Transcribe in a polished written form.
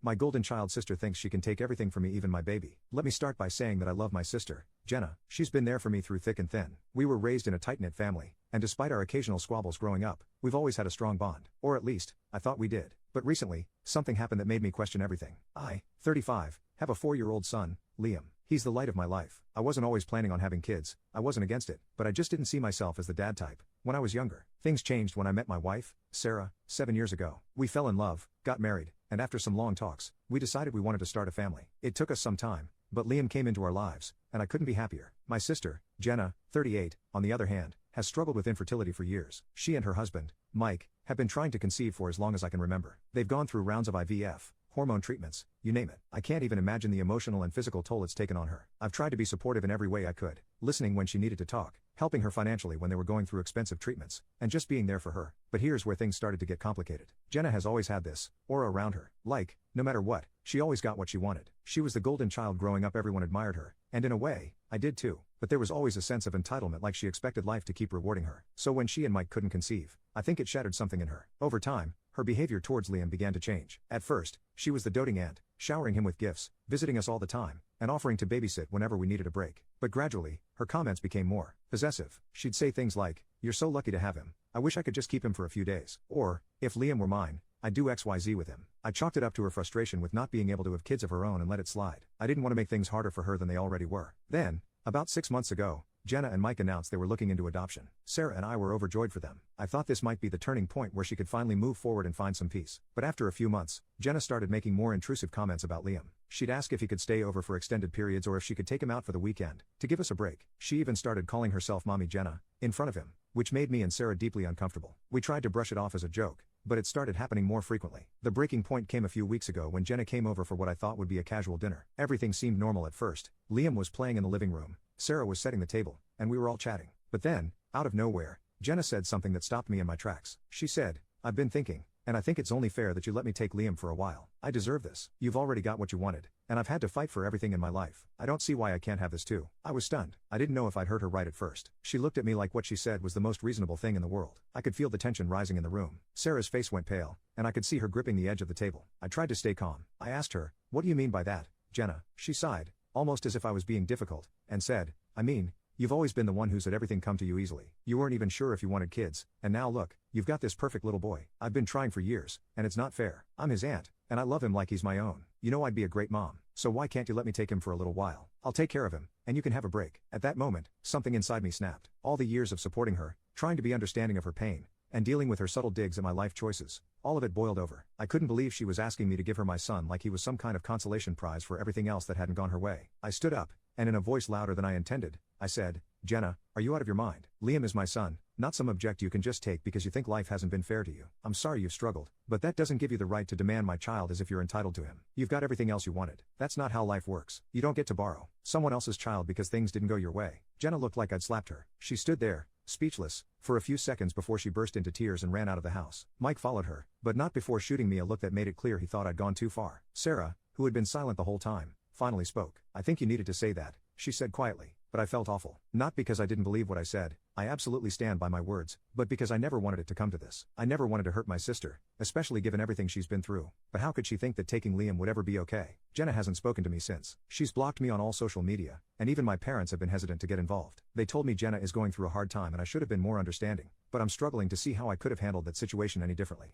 My golden child sister thinks she can take everything from me, even my baby. Let me start by saying that I love my sister, Jenna. She's been there for me through thick and thin. We were raised in a tight-knit family, and despite our occasional squabbles growing up, we've always had a strong bond. Or at least, I thought we did. But recently, something happened that made me question everything. I, 35, have a 4-year-old son, Liam. He's the light of my life. I wasn't always planning on having kids, I wasn't against it, but I just didn't see myself as the dad type. When I was younger, things changed when I met my wife, Sarah, 7 years ago. We fell in love, got married, and after some long talks, we decided we wanted to start a family. It took us some time, but Liam came into our lives, and I couldn't be happier. My sister, Jenna, 38, on the other hand, has struggled with infertility for years. She and her husband, Mike, have been trying to conceive for as long as I can remember. They've gone through rounds of IVF, hormone treatments, you name it. I can't even imagine the emotional and physical toll it's taken on her. I've tried to be supportive in every way I could, listening when she needed to talk, helping her financially when they were going through expensive treatments, and just being there for her. But here's where things started to get complicated. Jenna has always had this aura around her, like, no matter what, she always got what she wanted. She was the golden child growing up, everyone admired her, and in a way, I did too. But there was always a sense of entitlement, like she expected life to keep rewarding her. So when she and Mike couldn't conceive, I think it shattered something in her. Over time, her behavior towards Liam began to change. At first, she was the doting aunt, showering him with gifts, visiting us all the time, and offering to babysit whenever we needed a break. But gradually, her comments became more possessive. She'd say things like, "You're so lucky to have him. I wish I could just keep him for a few days." Or, "If Liam were mine, I'd do XYZ with him." I chalked it up to her frustration with not being able to have kids of her own and let it slide. I didn't want to make things harder for her than they already were. Then, about 6 months ago, Jenna and Mike announced they were looking into adoption. Sarah and I were overjoyed for them. I thought this might be the turning point where she could finally move forward and find some peace. But after a few months, Jenna started making more intrusive comments about Liam. She'd ask if he could stay over for extended periods or if she could take him out for the weekend, to give us a break. She even started calling herself Mommy Jenna, in front of him, which made me and Sarah deeply uncomfortable. We tried to brush it off as a joke, but it started happening more frequently. The breaking point came a few weeks ago when Jenna came over for what I thought would be a casual dinner. Everything seemed normal at first. Liam was playing in the living room, Sarah was setting the table, and we were all chatting. But then, out of nowhere, Jenna said something that stopped me in my tracks. She said, "I've been thinking, and I think it's only fair that you let me take Liam for a while. I deserve this. You've already got what you wanted, and I've had to fight for everything in my life. I don't see why I can't have this too." I was stunned. I didn't know if I'd heard her right at first. She looked at me like what she said was the most reasonable thing in the world. I could feel the tension rising in the room. Sarah's face went pale, and I could see her gripping the edge of the table. I tried to stay calm. I asked her, "What do you mean by that, Jenna?" She sighed, almost as if I was being difficult, and said, "I mean, you've always been the one who's let everything come to you easily. You weren't even sure if you wanted kids, and now look, you've got this perfect little boy. I've been trying for years, and it's not fair. I'm his aunt, and I love him like he's my own. You know I'd be a great mom, so why can't you let me take him for a little while? I'll take care of him, and you can have a break." At that moment, something inside me snapped. All the years of supporting her, trying to be understanding of her pain, and dealing with her subtle digs at my life choices, all of it boiled over. I couldn't believe she was asking me to give her my son like he was some kind of consolation prize for everything else that hadn't gone her way. I stood up, and in a voice louder than I intended, I said, "Jenna, are you out of your mind? Liam is my son, not some object you can just take because you think life hasn't been fair to you. I'm sorry you've struggled, but that doesn't give you the right to demand my child as if you're entitled to him. You've got everything else you wanted. That's not how life works. You don't get to borrow someone else's child because things didn't go your way." Jenna looked like I'd slapped her. She stood there, speechless, for a few seconds before she burst into tears and ran out of the house. Mike followed her, but not before shooting me a look that made it clear he thought I'd gone too far. Sarah, who had been silent the whole time, finally spoke. "I think you needed to say that," she said quietly, "but I felt awful. Not because I didn't believe what I said, I absolutely stand by my words, but because I never wanted it to come to this. I never wanted to hurt my sister, especially given everything she's been through. But how could she think that taking Liam would ever be okay?" Jenna hasn't spoken to me since. She's blocked me on all social media, and even my parents have been hesitant to get involved. They told me Jenna is going through a hard time and I should have been more understanding, but I'm struggling to see how I could have handled that situation any differently.